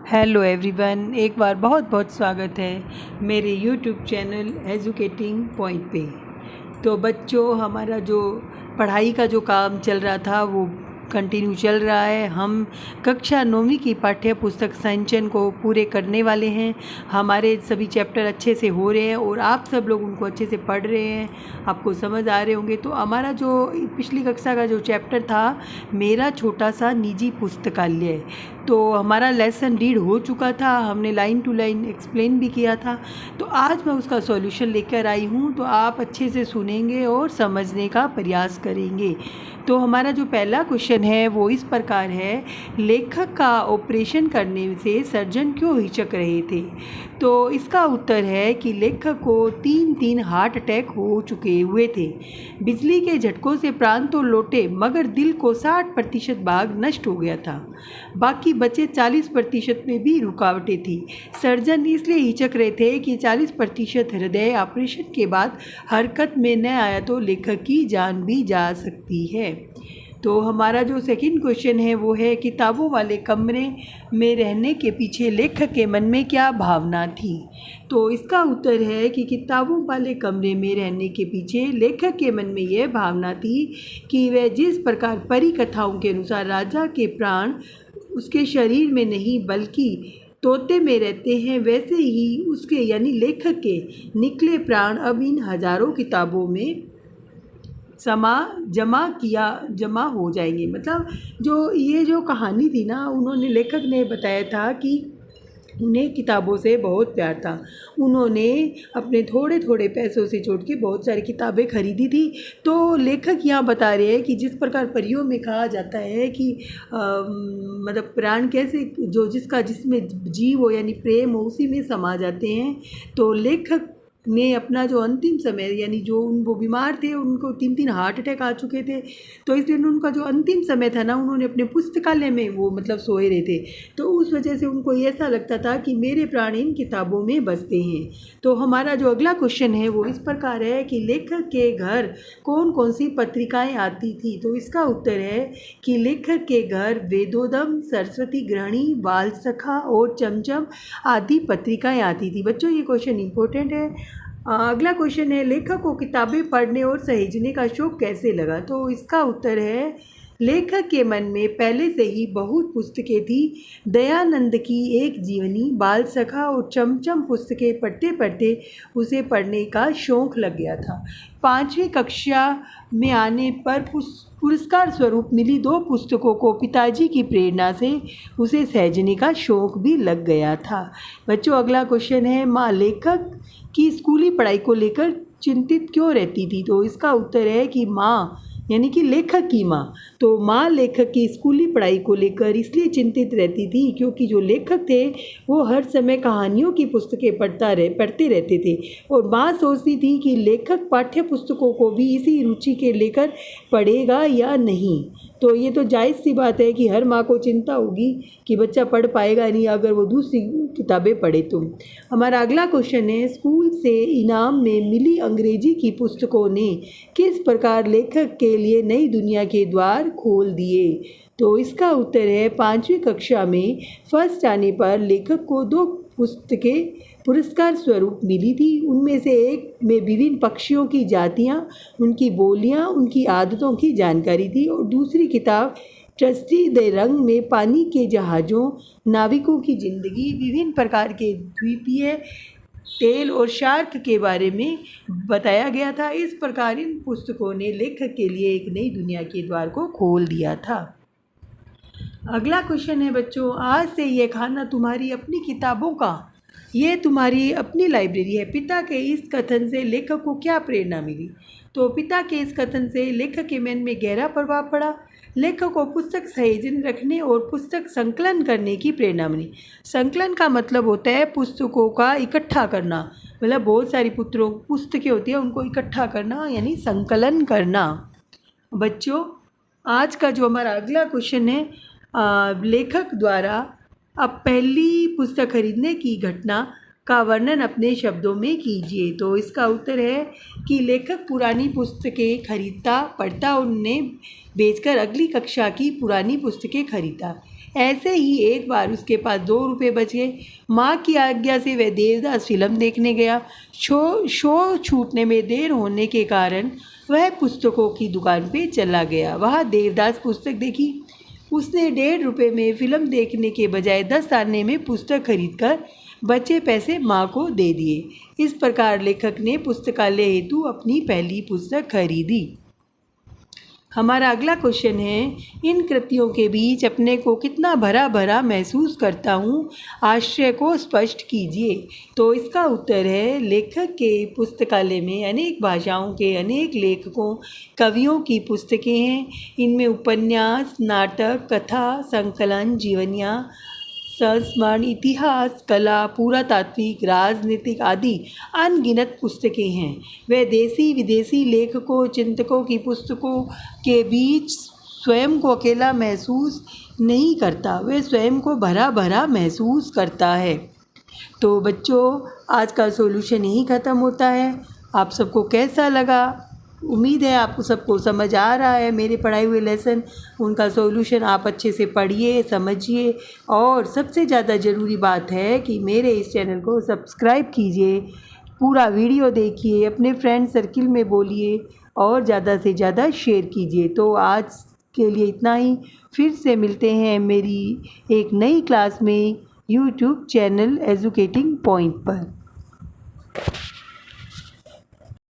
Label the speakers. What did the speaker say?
Speaker 1: Hello everyone, एक बार बहुत बहुत स्वागत है मेरे यूट्यूब चैनल एजुकेटिंग पॉइंट पे। तो बच्चों, हमारा जो पढ़ाई का जो काम चल रहा था वो कंटिन्यू चल रहा है। हम कक्षा 9वीं की पाठ्य पुस्तक संचयन को पूरे करने वाले हैं। हमारे सभी चैप्टर अच्छे से हो रहे हैं और आप सब लोग उनको अच्छे से पढ़ रहे हैं, आपको समझ आ रहे होंगे। तो हमारा जो पिछली कक्षा का जो चैप्टर था, मेरा छोटा सा निजी पुस्तकालय, तो हमारा लेसन रीड हो चुका था, हमने लाइन टू लाइन एक्सप्लेन भी किया था। तो आज मैं उसका सॉल्यूशन लेकर आई हूँ, तो आप अच्छे से सुनेंगे और समझने का प्रयास करेंगे। तो हमारा जो पहला क्वेश्चन है वो इस प्रकार है, लेखक का ऑपरेशन करने से सर्जन क्यों हिचक रहे थे। तो इसका उत्तर है कि लेखक को 3 हार्ट अटैक हो चुके हुए थे। बिजली के झटकों से प्राण तो लौटे, मगर दिल को 60% भाग नष्ट हो गया था। बाकी बचे 40% में भी रुकावटें थी। सर्जन इसलिए हिचक रहे थे कि 40% हृदय ऑपरेशन के बाद हरकत में न आया तो लेखक की जान भी जा सकती है। तो हमारा जो सेकंड क्वेश्चन है वो है, किताबों वाले कमरे में रहने के पीछे लेखक के मन में क्या भावना थी। तो इसका उत्तर है कि किताबों वाले कमरे में रहने के पीछे लेखक के मन में यह भावना थी कि वह जिस प्रकार परी कथाओं के अनुसार राजा के प्राण उसके शरीर में नहीं बल्कि तोते में रहते हैं, वैसे ही उसके यानी लेखक के निकले प्राण अब इन हजारों किताबों में जमा हो जाएंगे। मतलब जो कहानी थी ना, उन्होंने लेखक ने बताया था कि उन्हें किताबों से बहुत प्यार था। उन्होंने अपने थोड़े थोड़े पैसों से जोड़ के बहुत सारी किताबें खरीदी थी। तो लेखक यहाँ बता रहे हैं कि जिस प्रकार परियों में कहा जाता है कि मतलब प्राण कैसे जिसमें जीव हो यानी प्रेम हो उसी में समा जाते हैं। तो लेखक ने अपना जो अंतिम समय यानी वो बीमार थे, उनको 3 हार्ट अटैक आ चुके थे, तो इसलिए उनका जो अंतिम समय था ना, उन्होंने अपने पुस्तकालय में वो मतलब सोए रहे थे। तो उस वजह से उनको ऐसा लगता था कि मेरे प्राण इन किताबों में बसते हैं। तो हमारा जो अगला क्वेश्चन है वो इस प्रकार है कि लेखक के घर कौन कौन सी पत्रिकाएँ आती थी। तो इसका उत्तर है कि लेखक के घर वेदोदम, सरस्वती गृहिणी, बाल सखा और चमचम आदि पत्रिकाएँ आती थी। बच्चों, ये क्वेश्चन इंपॉर्टेंट है। अगला क्वेश्चन है, लेखक को किताबें पढ़ने और सहेजने का शौक कैसे लगा। तो इसका उत्तर है, लेखक के मन में पहले से ही बहुत पुस्तकें थी। दयानंद की एक जीवनी, बाल सखा और चमचम पुस्तकें पढ़ते पढ़ते उसे पढ़ने का शौक लग गया था। 5वीं कक्षा में आने पर पुरस्कार स्वरूप मिली 2 पुस्तकों को पिताजी की प्रेरणा से उसे सहेजने का शौक भी लग गया था। बच्चों, अगला क्वेश्चन है, माँ लेखक की स्कूली पढ़ाई को लेकर चिंतित क्यों रहती थी। तो इसका उत्तर है कि माँ यानी कि लेखक की माँ, तो माँ लेखक की स्कूली पढ़ाई को लेकर इसलिए चिंतित रहती थी क्योंकि जो लेखक थे वो हर समय कहानियों की पुस्तकें पढ़ते रहते थे, और माँ सोचती थी कि लेखक पाठ्य पुस्तकों को भी इसी रुचि के लेकर पढ़ेगा या नहीं। तो ये तो जायज़ सी बात है कि हर माँ को चिंता होगी कि बच्चा पढ़ पाएगा नहीं अगर वो दूसरी किताबें पढ़े तो। हमारा अगला क्वेश्चन है, स्कूल से इनाम में मिली अंग्रेजी की पुस्तकों ने किस प्रकार लेखक के लिए नई दुनिया के द्वार खोल दिए। तो इसका उत्तर है, 5वीं कक्षा में फर्स्ट आने पर लेखक को 2 पुस्तकें पुरस्कार स्वरूप मिली थी। उनमें से एक में विभिन्न पक्षियों की जातियाँ, उनकी बोलियाँ, उनकी आदतों की जानकारी थी, और दूसरी किताब ट्रस्टी द रंग में पानी के जहाज़ों, नाविकों की ज़िंदगी, विभिन्न प्रकार के द्वीपीय तेल और शार्क के बारे में बताया गया था। इस प्रकार इन पुस्तकों ने लेखक के लिए एक नई दुनिया के द्वार को खोल दिया था। अगला क्वेश्चन है बच्चों, आज से ये खाना तुम्हारी अपनी किताबों का, ये तुम्हारी अपनी लाइब्रेरी है। पिता के इस कथन से लेखक को क्या प्रेरणा मिली। तो पिता के इस कथन से लेखक के मन में गहरा प्रभाव पड़ा। लेखक को पुस्तक सहेजन रखने और पुस्तक संकलन करने की प्रेरणा मिली। संकलन का मतलब होता है पुस्तकों का इकट्ठा करना, मतलब बहुत सारी पुस्तकें होती हैं उनको इकट्ठा करना यानी संकलन करना। बच्चों, आज का जो हमारा अगला क्वेश्चन है, लेखक द्वारा अब पहली पुस्तक खरीदने की घटना का वर्णन अपने शब्दों में कीजिए। तो इसका उत्तर है कि लेखक पुरानी पुस्तकें खरीदता, पढ़ता और उन्हें बेचकर अगली कक्षा की पुरानी पुस्तकें खरीदता। ऐसे ही एक बार उसके पास 2 रुपये बच गए। माँ की आज्ञा से वह देवदास फिल्म देखने गया। शो छूटने में देर होने के कारण वह पुस्तकों की दुकान पे चला गया। वहाँ देवदास पुस्तक देखी। उसने 1.5 रुपये में फिल्म देखने के बजाय 10 आने में पुस्तक खरीदकर बचे पैसे माँ को दे दिए। इस प्रकार लेखक ने पुस्तकालय हेतु अपनी पहली पुस्तक खरीदी। हमारा अगला क्वेश्चन है, इन कृतियों के बीच अपने को कितना भरा भरा महसूस करता हूँ, आश्चर्य को स्पष्ट कीजिए। तो इसका उत्तर है, लेखक के पुस्तकालय में अनेक भाषाओं के अनेक लेखकों कवियों की पुस्तकें हैं। इनमें उपन्यास, नाटक, कथा, संकलन, जीवनियाँ, संस्मरण, इतिहास, कला, पुरातात्विक, राजनीतिक आदि अनगिनत पुस्तकें हैं। वह देसी विदेशी लेखकों चिंतकों की पुस्तकों के बीच स्वयं को अकेला महसूस नहीं करता, वह स्वयं को भरा भरा महसूस करता है। तो बच्चों, आज का सॉल्यूशन यहीं ख़त्म होता है। आप सबको कैसा लगा? उम्मीद है आपको सबको समझ आ रहा है मेरे पढ़ाए हुए लेसन। उनका सॉल्यूशन आप अच्छे से पढ़िए, समझिए, और सबसे ज़्यादा ज़रूरी बात है कि मेरे इस चैनल को सब्सक्राइब कीजिए, पूरा वीडियो देखिए, अपने फ्रेंड सर्किल में बोलिए और ज़्यादा से ज़्यादा शेयर कीजिए। तो आज के लिए इतना ही। फिर से मिलते हैं मेरी एक नई क्लास में यूट्यूब चैनल एजुकेटिंग पॉइंट पर।